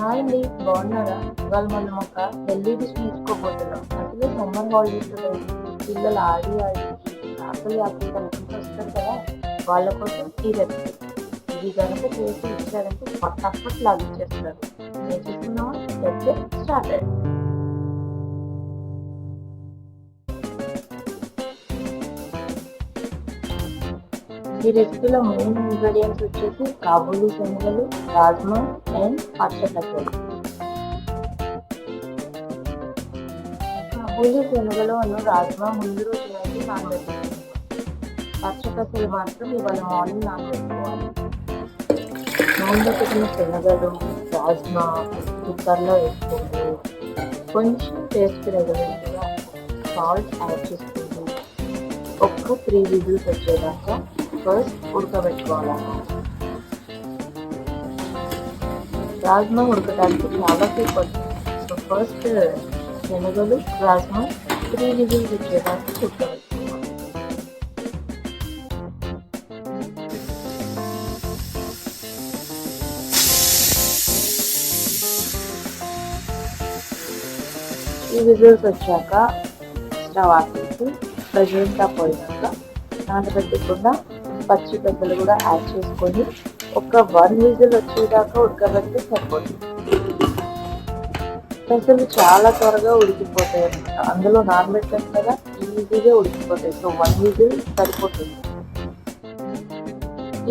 Hi అండి. బాగున్నారా? ఇవాళ మనం ఒక హెల్తీ డిష్ నేర్చుకోబోతున్నాం. అసలే సమ్మర్ హాలిడేస్ కదండి. పిల్లలు ఆడి ఆడి ఆకలి ఆకలి అనుకుంటూ వస్తారు కదా! వాళ్ళ కోసం ఈ రెసిపీ. ఇది గనుక చేసి ఇచ్చారంటే ఫటాఫట్ లాగించేస్తారు. ఏం చేసుకుందామా? Let's get started. ఈ రెసిపీలో మెయిన్ ఇంగ్రీడియంట్స్ వచ్చేసి కాబూలీ శనగలు, రాజ్మా అండ్ పచ్చపచ్చడి. కాబూలీ శనగలు రాజ్మా ముందు రోజు నైట్ నానబెట్టుకోవాలి. పచ్చపచ్చలు మాత్రం ఇవాళ మార్నింగ్ నానబెట్టుకోవాలి. నానబెట్టుకున్న శనగలు, రాజ్మా కుక్కర్లో వేసుకుంటూ కొంచెం టేస్ట్ తగినట్టుగా సాల్ట్ యాడ్ చేసుకుంటూ ఒక్క 3 విజిల్స్ వచ్చేదాకా ఫస్ట్ ఉడకబెట్టుకోవాలన్నమాట. రాజ్మా ఉడకడానికి చాలా సేపు పడుతుంది. సో ఫస్ట్ శనగలు, రాజ్మా 3 విజిల్స్ వచ్చేదాకా ఉడకబెట్టుకోవాలి. ఈ విజిల్స్ వచ్చాక స్టవ్ ఆపేసి ప్రెషర్ పోయినాక నానబెట్టకుండా పచ్చి పెద్దలు కూడా యాడ్ చేసుకొని ఒక 1 విజిల్ వచ్చేదాకా ఉడకబెడితే సరిపోతుంది. పెసలు చాలా త్వరగా ఉడికిపోతాయి అన్నమాట. అందులో నానబెట్టాం కదా, ఈజీగా ఉడికిపోతాయి. సో 1 విజిల్ సరిపోతుంది.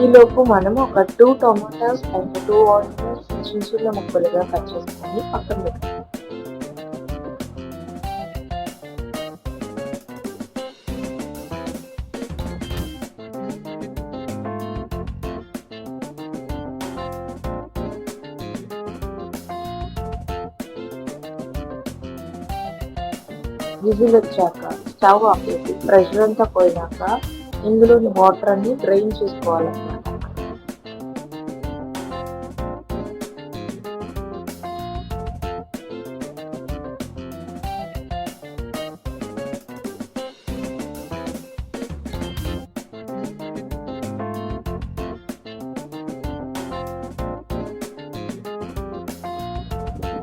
ఈలోపు మనం ఒక 2 టొమాటోస్ అండ్ 2 ఆనియన్స్ చిన్న చిన్న ముక్కలుగా కట్ చేసుకొని పక్కన పెట్టుకోవాలి. విజిల్ వచ్చాక స్టవ్ ఆపేసి ప్రెషర్ అంతా పోయినాక ఇందులోని వాటర్ అన్ని డ్రైన్ చేసుకోవాలన్నమాట.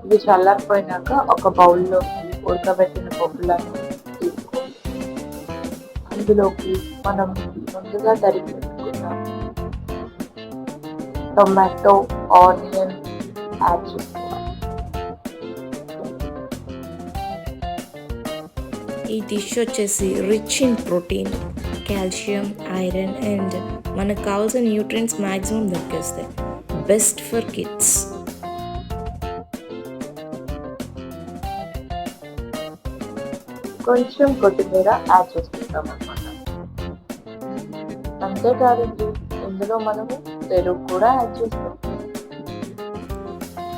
ఇది చల్లారిపోయినాక ఒక బౌల్లో ఉడకబెట్టిన పప్పులను తీసుకొని అందులోకి మనం ముందుగా తరిగి పెట్టుకున్న టొమాటో, ఆనియన్ యాడ్ చేసుకోవాలి. ఈ డిష్ వచ్చేసి rich in protein, calcium, iron and మనకు కావాల్సిన న్యూట్రియంట్స్ మ్యాక్సిమం దొరికేస్తాయి. Best for kids. కొంచెం కొత్తిమీర యాడ్ చేసుకుంటాం అన్నమాట. అంతేకాదండి, ఇందులో మనము పెరుగు కూడా యాడ్ చేస్తాం.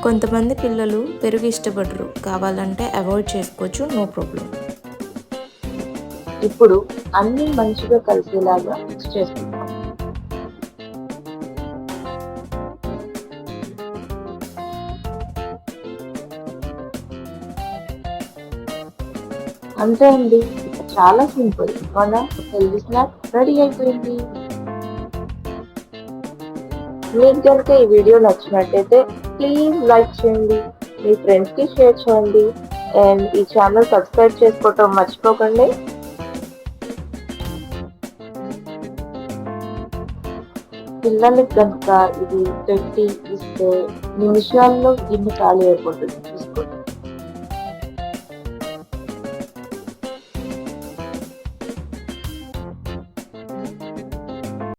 కొంతమంది పిల్లలు పెరుగు ఇష్టపడరు, కావాలంటే అవాయిడ్ చేసుకోవచ్చు, నో ప్రాబ్లం. ఇప్పుడు అన్ని మంచిగా కలిసేలాగా మిక్స్ చేసుకుంటాం. అంతే అండి, చాలా సింపుల్. మన హెల్తీ స్నాక్ రెడీ అయిపోయింది. మీకు కనుక ఈ వీడియో నచ్చినట్టయితే ప్లీజ్ లైక్ చేయండి, మీ ఫ్రెండ్స్కి షేర్ చేయండి అండ్ ఈ ఛానల్ సబ్స్క్రైబ్ చేసుకోవటం మర్చిపోకండి. పిల్లలకి కనుక ఇది పెట్టి ఇస్తే నిమిషాల్లో గిన్నె ఖాళీ అయిపోతుంది. చూసుకోండి.